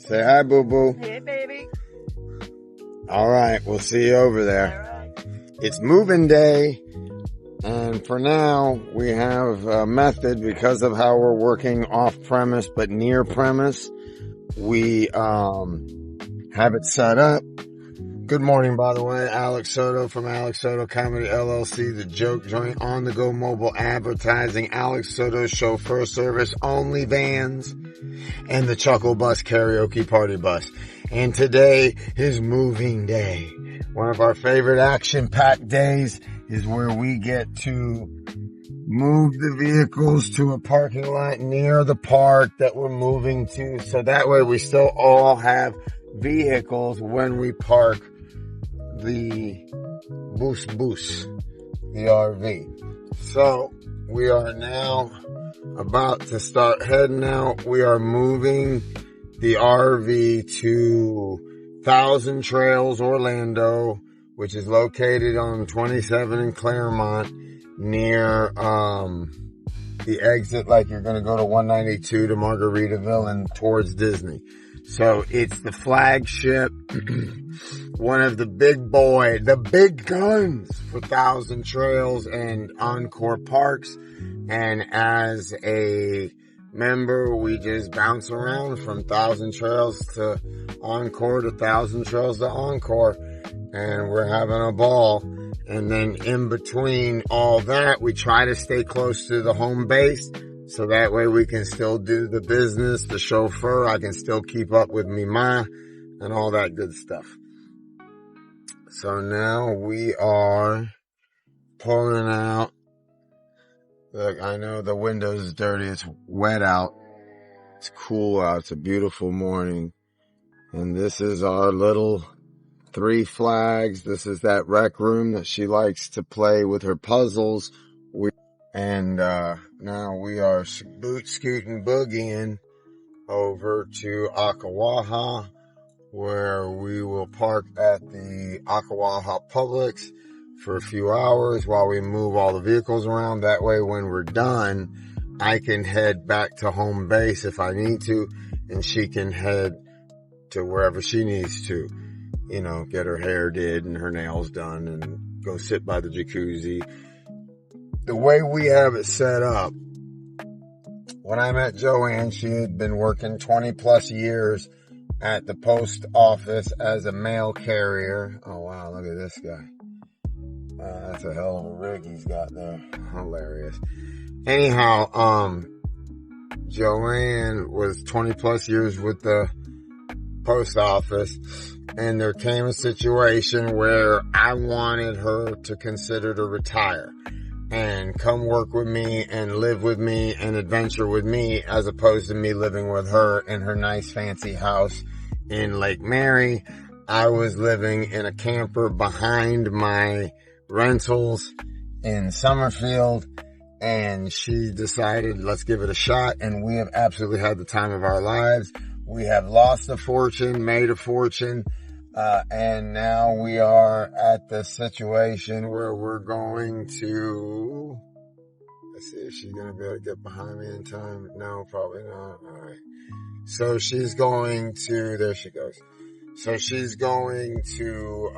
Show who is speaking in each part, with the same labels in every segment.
Speaker 1: Say hi, boo-boo.
Speaker 2: Hey, baby.
Speaker 1: All right, we'll see you over there.
Speaker 2: All right.
Speaker 1: It's moving day, and for now, we have a method because of how we're working off-premise but near-premise. We have it set up. Good morning, by the way. Alex Soto from Alex Soto Comedy LLC, The Joke Joint, on-the-go mobile advertising, Alex Soto chauffeur service, only vans, and the Chuckle Bus karaoke party bus. And today is moving day. One of our favorite action-packed days is where we get to move the vehicles to a parking lot near the park that we're moving to. So that way we still all have vehicles when we park the bus, the RV. So we are now about to start heading out. We are moving the RV to Thousand Trails, Orlando, which is located on 27 in Claremont, near the exit, like you're going to go to 192 to Margaritaville and towards Disney. So it's the flagship, one of the big guns for Thousand Trails and Encore Parks. And as a member, we just bounce around from Thousand Trails to Encore to Thousand Trails to Encore. And we're having a ball. And then in between all that, we try to stay close to the home base. So that way we can still do the business, the chauffeur. I can still keep up with me ma and all that good stuff. So now we are pulling out. Look, I know the window's dirty. It's wet out. It's cool out. It's a beautiful morning. And this is our little Three Flags. This is that rec room that she likes to play with her puzzles. Now we are scooting boogieing over to Akawaha, where we will park at the Akawaha Publix for a few hours while we move all the vehicles around. That way, when we're done, I can head back to home base if I need to, and she can head to wherever she needs to, you know, get her hair did and her nails done and go sit by the jacuzzi. The way we have it set up, when I met Joanne, she had been working 20 plus years at the post office as a mail carrier. Oh wow, look at this guy. That's a hell of a rig he's got there. Hilarious. Anyhow, Joanne was 20 plus years with the post office, and there came a situation where I wanted her to consider to retire and come work with me and live with me and adventure with me, as opposed to me living with her in her nice fancy house in Lake Mary. I was living in a camper behind my rentals in Summerfield, and she decided, let's give it a shot. And we have absolutely had the time of our lives. We have lost a fortune, made a fortune, and now we are at the situation where we're going to, let's see if she's going to be able to get behind me in time. No, probably not. All right. So she's going to, there she goes. So she's going to,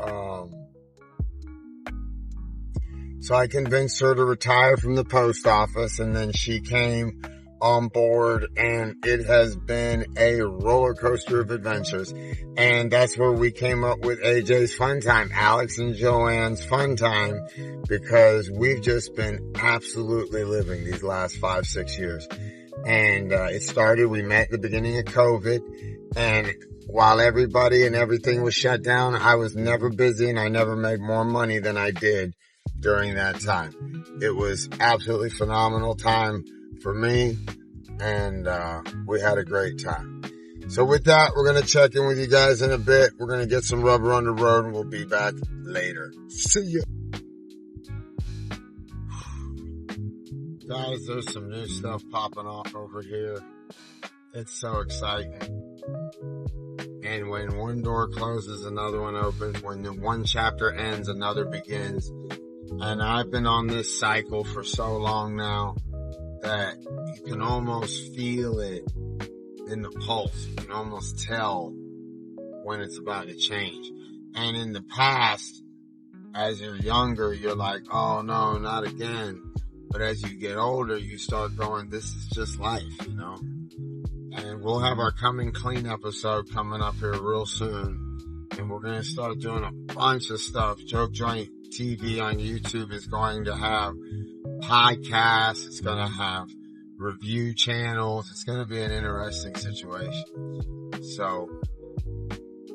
Speaker 1: so I convinced her to retire from the post office, and then she came on board, and it has been a roller coaster of adventures. And that's where we came up with AJ's Fun Time, Alex and Joanne's Fun Time, because we've just been absolutely living these last 5-6 years. And it started, we met at the beginning of COVID, and while everybody and everything was shut down, I was never busy, and I never made more money than I did during that time. It was absolutely phenomenal time for me, and we had a great time. So with that, we're going to check in with you guys in a bit. We're going to get some rubber on the road, and we'll be back later. See ya. Guys, there's some new stuff popping off over here. It's so exciting. And when one door closes, another one opens. When the one chapter ends, another begins. And I've been on this cycle for so long now that you can almost feel it in the pulse. You can almost tell when it's about to change. And in the past, as you're younger, you're like, oh no, not again. But as you get older, you start going, this is just life, you know? And we'll have our Coming Clean episode coming up here real soon. And we're going to start doing a bunch of stuff. Joke Joint TV on YouTube is going to have podcasts. It's going to have review channels. It's going to be an interesting situation. So,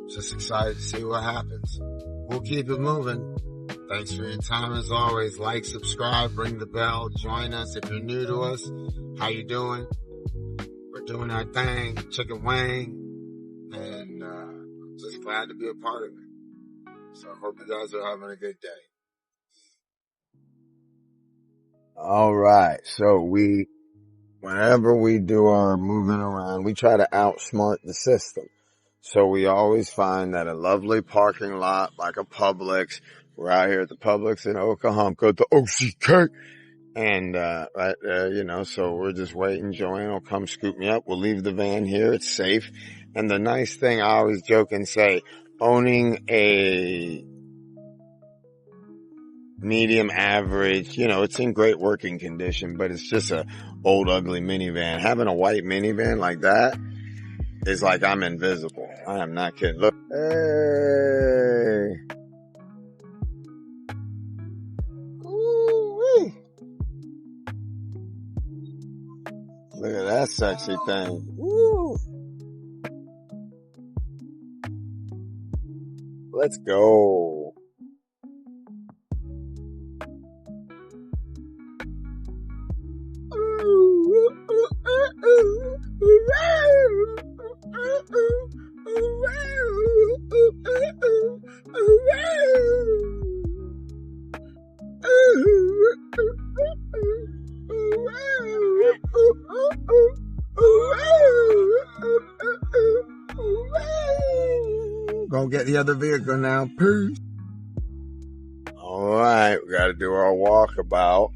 Speaker 1: just excited to see what happens. We'll keep it moving. Thanks for your time as always. Like, subscribe, ring the bell, join us. If you're new to us, how you doing? We're doing our thing, chicken wing, and just glad to be a part of it. So I hope you guys are having a good day. All right. So whenever we do our moving around, we try to outsmart the system. So we always find that a lovely parking lot like a Publix. We're out here at the Publix in Oklahoma, the OCK. And, right there, you know, so we're just waiting. Joanne will come scoop me up. We'll leave the van here. It's safe. And the nice thing, I always joke and say, owning a medium average, you know, it's in great working condition, but it's just a old ugly minivan. Having a white minivan like that is like I'm invisible. I am not kidding. Look. Hey. Ooh-wee. Look at that sexy thing. Woo. Let's go. Gonna get the other vehicle now. Peace. All right, we got to do our walkabout.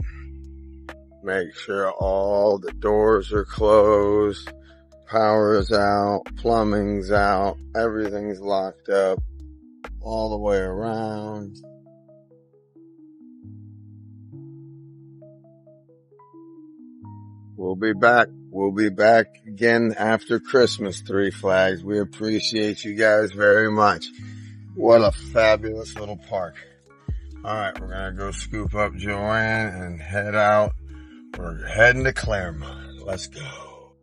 Speaker 1: Make sure all the doors are closed, power is out, plumbing's out, everything's locked up all the way around. We'll be back. We'll be back again after Christmas, Three Flags. We appreciate you guys very much. What a fabulous little park. All right, we're going to go scoop up Joanne and head out. We're heading to Claremont. Let's go.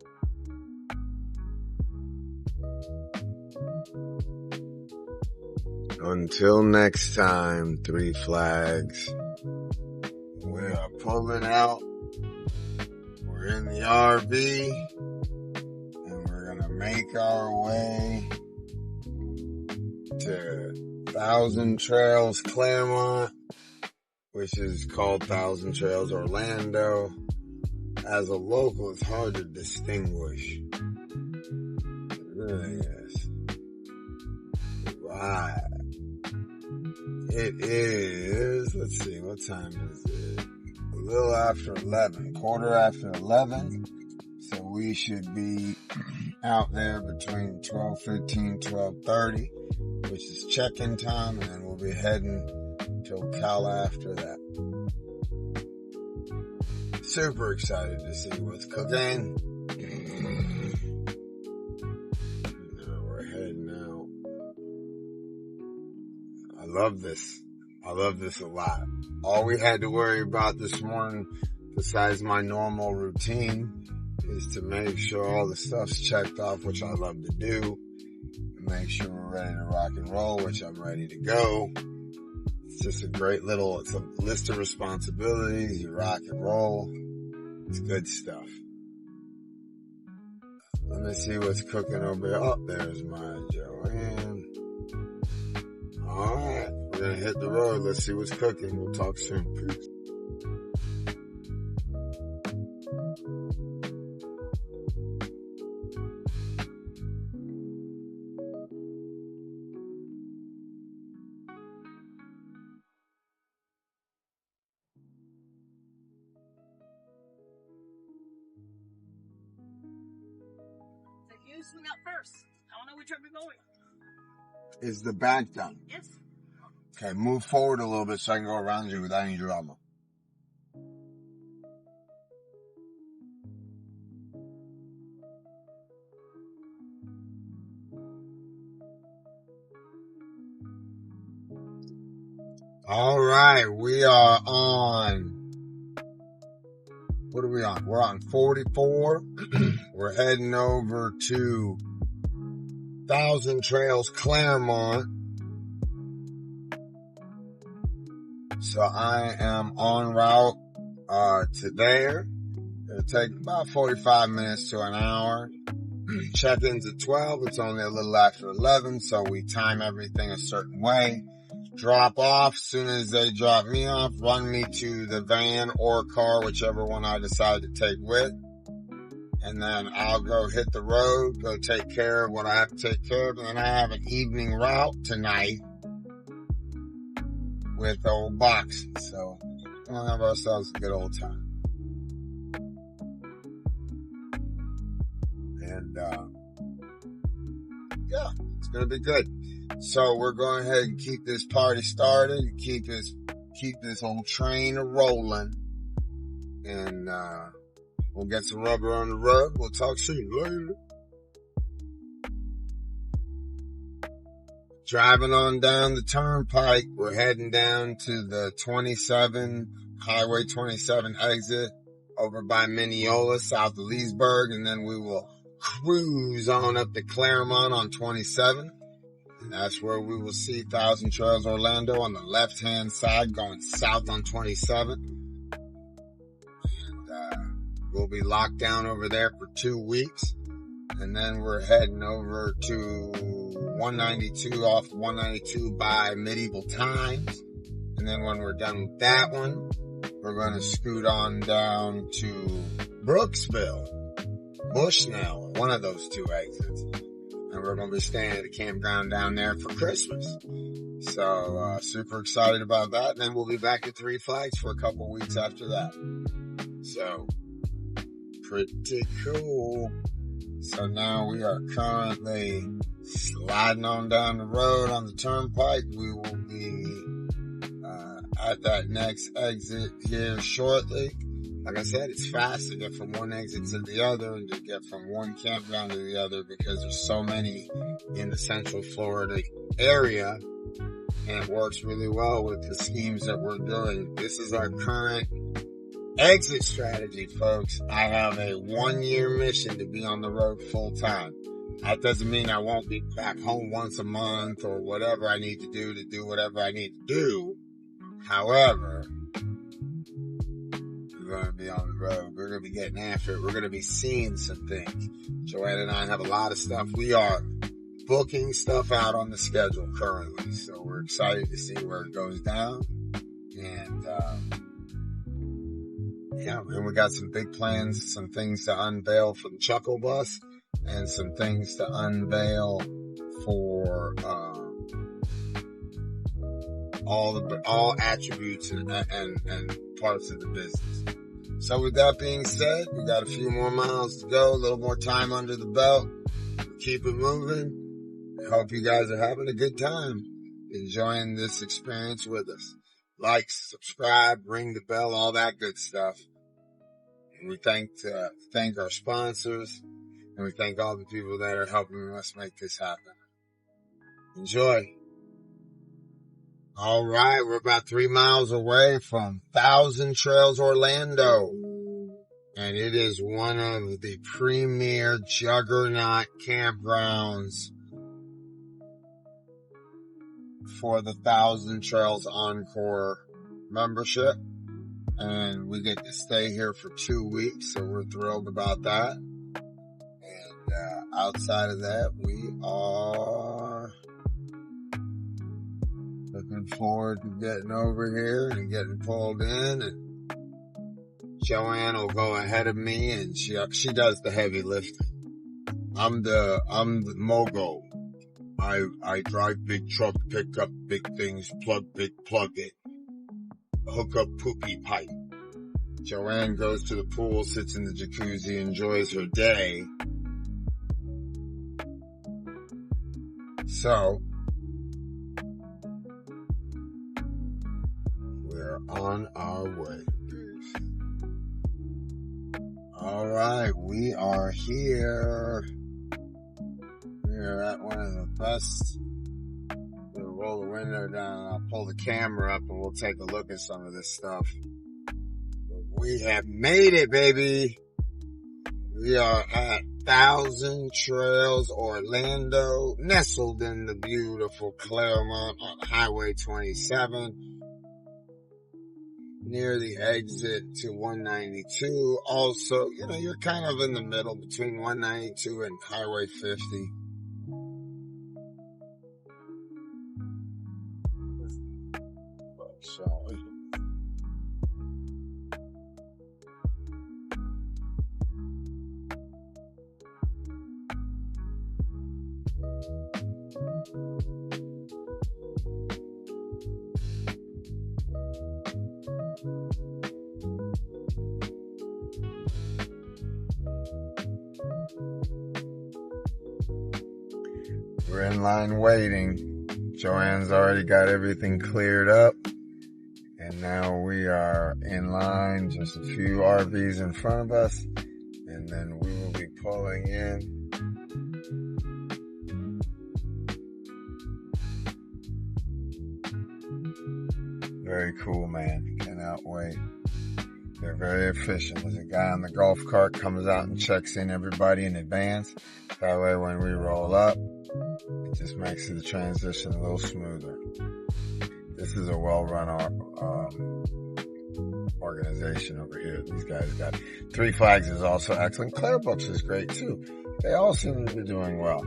Speaker 1: Until next time, Three Flags. We are pulling out. We're in the RV. And we're going to make our way to Thousand Trails Claremont, which is called Thousand Trails Orlando. As a local, it's hard to distinguish. It really is. Right. It is, let's see, what time is it? A little after 11, quarter after 11. So we should be out there between 12:15, 12:30, which is check-in time, and then we'll be heading to Ocala after that. Super excited to see what's cooking. Now we're heading out. I love this. I love this a lot. All we had to worry about this morning, besides my normal routine, is to make sure all the stuff's checked off, which I love to do, and make sure we're ready to rock and roll, which I'm ready to go. It's just a great little, it's a list of responsibilities. You rock and roll. It's good stuff. Let me see what's cooking over here. Oh, there's my Joanne. Alright, we're gonna hit the road. Let's see what's cooking. We'll talk soon. Peace.
Speaker 2: So you you swing out first. I don't know which way we're going.
Speaker 1: Is the back done?
Speaker 2: Yes.
Speaker 1: Okay, move forward a little bit so I can go around you without any drama. All right, we are on, what are we on? We're on 44. We're heading over to Thousand Trails, Claremont. So I am en route to there. It'll take about 45 minutes to an hour. Check-in's at 12. It's only a little after 11, so we time everything a certain way. Drop off. As soon as they drop me off, run me to the van or car, whichever one I decide to take with. And then I'll go hit the road, go take care of what I have to take care of. And then I have an evening route tonight with old boxing. So we'll have ourselves a good old time. And, yeah, it's going to be good. So we're going ahead and keep this party started and keep this old train rolling. And, we'll get some rubber on the road. We'll talk soon. Later. Driving on down the turnpike. We're heading down to the Highway 27 exit over by Mineola, south of Leesburg. And then we will cruise on up to Claremont on 27. And that's where we will see Thousand Trails Orlando on the left-hand side going south on 27. And we'll be locked down over there for 2 weeks. And then we're heading over to 192 off 192 by Medieval Times. And then when we're done with that one, we're going to scoot on down to Brooksville, Bushnell, one of those two exits. And we're going to be staying at a campground down there for Christmas. So, super excited about that. And then we'll be back at Three Flags for a couple weeks after that. So, pretty cool. So now we are currently sliding on down the road on the turnpike. We will be, at that next exit here shortly. Like I said, it's fast to get from one exit to the other and to get from one campground to the other because there's so many in the Central Florida area, and it works really well with the schemes that we're doing. This is our current exit strategy, folks. I have a 1-year mission to be on the road full time. That doesn't mean I won't be back home once a month or whatever I need to do whatever I need to do. However, we're going to be on the road. We're going to be getting after it. We're going to be seeing some things. Joanne and I have a lot of stuff. We are booking stuff out on the schedule currently. So we're excited to see where it goes down. And, yeah, and we got some big plans, some things to unveil for the Chuckle Bus and some things to unveil for, all attributes and parts of the business. So with that being said, we got a few more miles to go, a little more time under the belt. Keep it moving. I hope you guys are having a good time enjoying this experience with us. Like, subscribe, ring the bell, all that good stuff. And we thank our sponsors, and we thank all the people that are helping us make this happen. Enjoy. All right, we're about 3 miles away from Thousand Trails Orlando, and it is one of the premier juggernaut campgrounds for the Thousand Trails Encore membership, and we get to stay here for 2 weeks, so we're thrilled about that. And outside of that, we are looking forward to getting over here and getting pulled in, and Joanne will go ahead of me, and she does the heavy lifting. I'm the mogul. I drive big truck, pick up big things, plug it, hook up poopy pipe. Joanne goes to the pool, sits in the jacuzzi, enjoys her day, So, we're on our way. All right, we are here. We're at one of the best. We'll roll the window down and I'll pull the camera up and we'll take a look at some of this stuff. We have made it, baby. We are at Thousand Trails, Orlando, nestled in the beautiful Claremont on Highway 27, near the exit to 192. Also, you're kind of in the middle between 192 and Highway 50. We're in line waiting. Joanne's already got everything cleared up. And now we are in line, just a few RVs in front of us. And then we will be pulling in. Very cool, man. Cannot wait. They're very efficient. There's a guy on the golf cart comes out and checks in everybody in advance. That way when we roll up, it just makes the transition a little smoother. This is a well-run organization over here. These guys got Three Flags is also excellent. Claire Books is great too. They all seem to be doing well.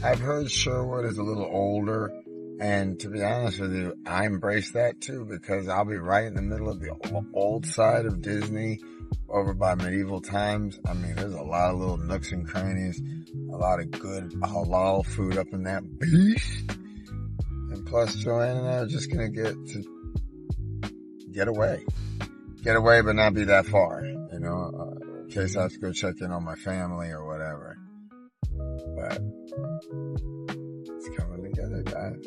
Speaker 1: I've heard Sherwood is a little older, and to be honest with you, I embrace that too because I'll be right in the middle of the old side of Disney over by Medieval Times. I mean, there's a lot of little nooks and crannies, a lot of good halal food up in that beast. And plus, Joanne and I are just going to get away. Get away, but not be that far, in case I have to go check in on my family or whatever. But it's coming together, guys.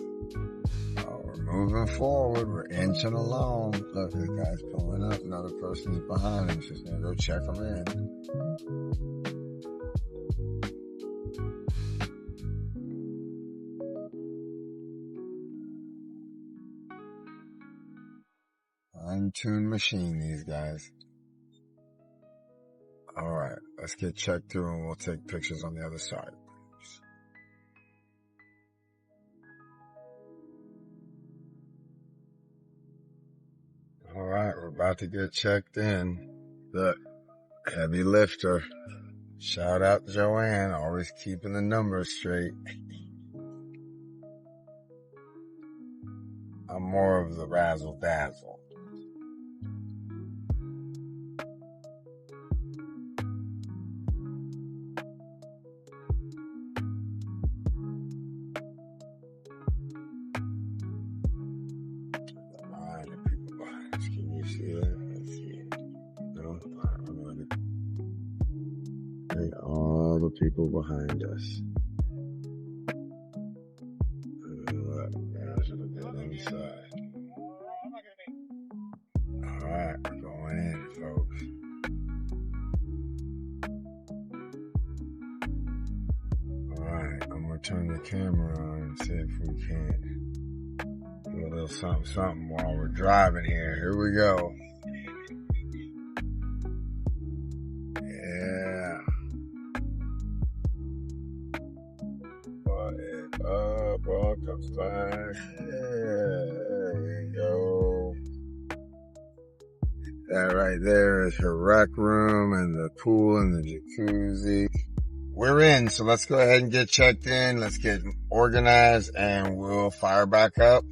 Speaker 1: Oh, we're moving forward. We're inching along. Look, this guy's pulling up. Another person's behind him. She's going to go check him in. Fine-tuned machine, these guys. All right, let's get checked through and we'll take pictures on the other side. All right, we're about to get checked in. The heavy lifter. Shout out to Joanne, always keeping the numbers straight. I'm more of the razzle dazzle. All the people behind us. Inside. Alright, we're going in, folks. Alright, I'm gonna turn the camera on and see if we can do a little something while we're driving here. Here we go. Welcome back. There you go. That right there is her rec room and the pool and the jacuzzi. We're in, so let's go ahead and get checked in. Let's get organized and we'll fire back up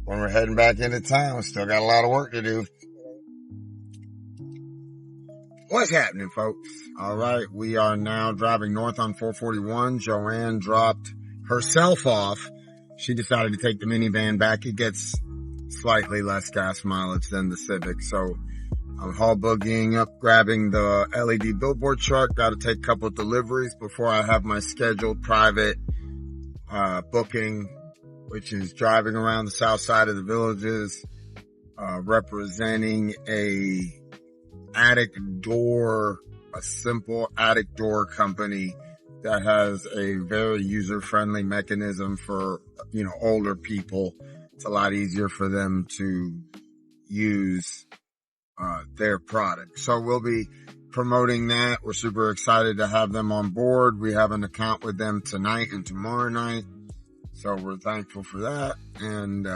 Speaker 1: when we're heading back into town. Still got a lot of work to do. What's happening, folks? All right, we are now driving north on 441. Joanne dropped herself off. She decided to take the minivan back. It gets slightly less gas mileage than the Civic. So I'm haul boogieing up, grabbing the LED billboard truck. Got to take a couple of deliveries before I have my scheduled private booking, which is driving around the south side of the villages, representing a simple attic door company that has a very user-friendly mechanism for, older people. It's a lot easier for them to use, their product. So we'll be promoting that. We're super excited to have them on board. We have an account with them tonight and tomorrow night. So we're thankful for that. And,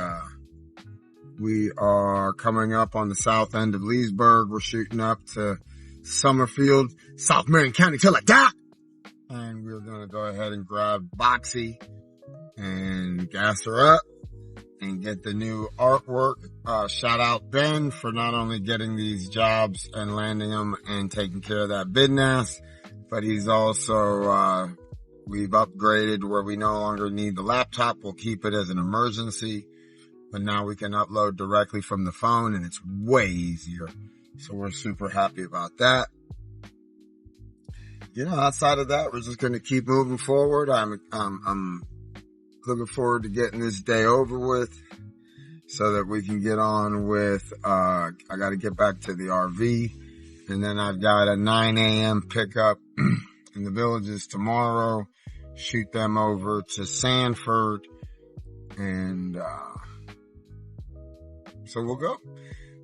Speaker 1: we are coming up on the south end of Leesburg. We're shooting up to Summerfield, South Marion County till I die. And we're going to go ahead and grab Boxy and gas her up and get the new artwork. Shout out Ben for not only getting these jobs and landing them and taking care of that business, but he's also, we've upgraded where we no longer need the laptop. We'll keep it as an emergency, but now we can upload directly from the phone and it's way easier. So we're super happy about that. Outside of that, we're just going to keep moving forward. I'm looking forward to getting this day over with so that we can get on with, I got to get back to the RV, and then I've got a 9 a.m. pickup in the villages tomorrow, shoot them over to Sanford, and, so we'll go.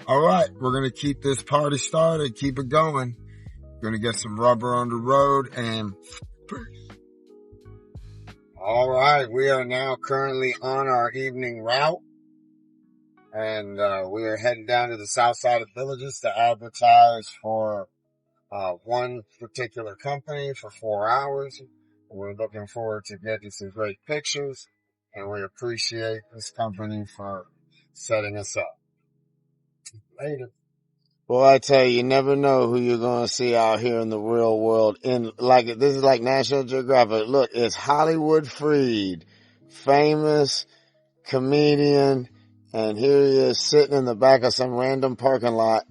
Speaker 1: All right. We're going to keep this party started, keep it going. Going to get some rubber on the road and peace. All right. We are now currently on our evening route, and we are heading down to the south side of villages to advertise for one particular company for 4 hours. We're looking forward to getting some great pictures, and we appreciate this company for setting us up. Later. Well, I tell you never know who you're going to see out here in the real world. This is like National Geographic. Look, it's Hollywood Freed, famous comedian, and here he is sitting in the back of some random parking lot.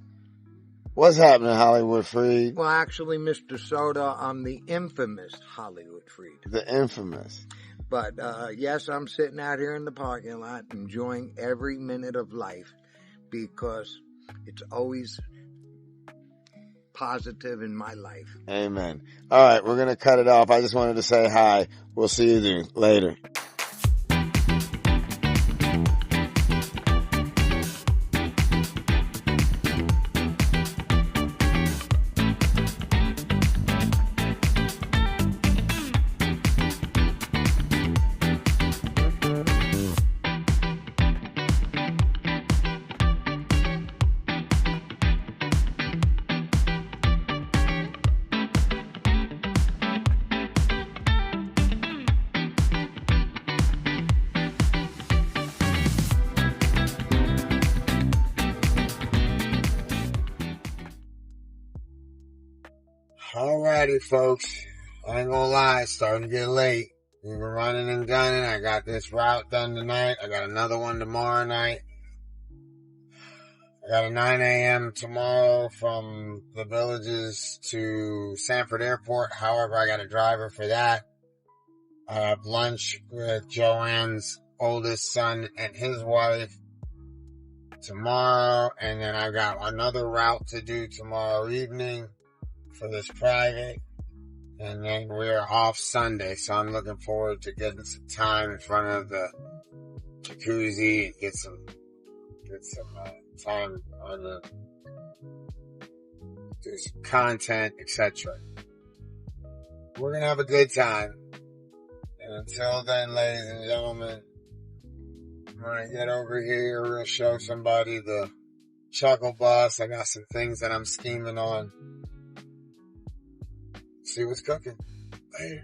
Speaker 1: What's happening, Hollywood Freed?
Speaker 3: Well, actually, Mr. Soda, I'm the infamous Hollywood Freed.
Speaker 1: The infamous.
Speaker 3: But, yes, I'm sitting out here in the parking lot enjoying every minute of life because it's always positive in my life.
Speaker 1: Amen. All right, we're going to cut it off. I just wanted to say hi. We'll see you later. Alrighty, folks. I ain't gonna lie, it's starting to get late. We were running and gunning. I got this route done tonight. I got another one tomorrow night. I got a 9 a.m. tomorrow from the villages to Sanford Airport. However, I got a driver for that. I have lunch with Joanne's oldest son and his wife tomorrow. And then I've got another route to do tomorrow evening for this private, and then we're off Sunday, so I'm looking forward to getting some time in front of the jacuzzi and get some time on do some content, etc. We're gonna have a good time, and until then, ladies and gentlemen, I'm gonna get over here. We're gonna show somebody the Chuckle Bus. I got some things that I'm scheming on. See what's cooking. Later.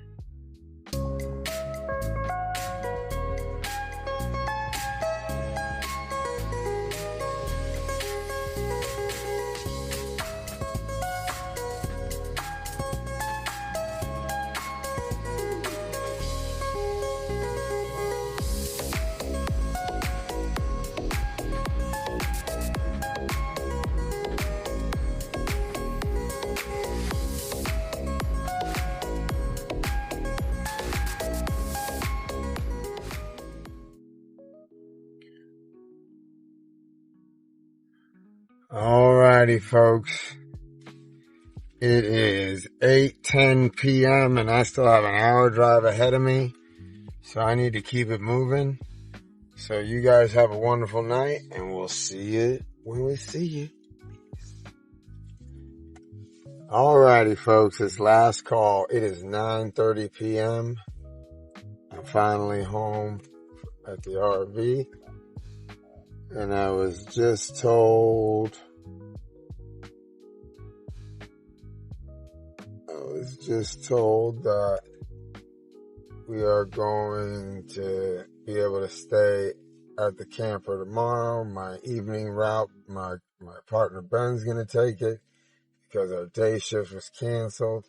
Speaker 1: Alrighty, folks. It is 8:10 p.m. and I still have an hour drive ahead of me. So I need to keep it moving. So you guys have a wonderful night and we'll see you when we see you. Alrighty, folks. It's last call. It is 9:30 p.m. I'm finally home at the RV. And I was just told that we are going to be able to stay at the camper tomorrow. My evening route, my partner Ben's going to take it because our day shift was canceled.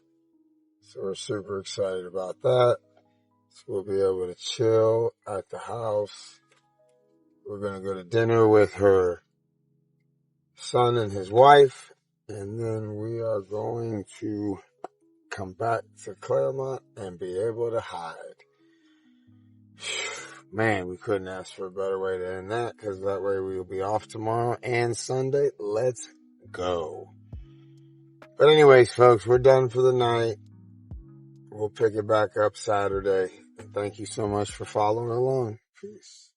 Speaker 1: So we're super excited about that. So we'll be able to chill at the house. We're going to go to dinner with her son and his wife. And then we are going to come back to Claremont and be able to hide. Man, we couldn't ask for a better way to end that because that way we'll be off tomorrow and Sunday. Let's go. But anyways, folks, we're done for the night. We'll pick it back up Saturday. And thank you so much for following along. Peace.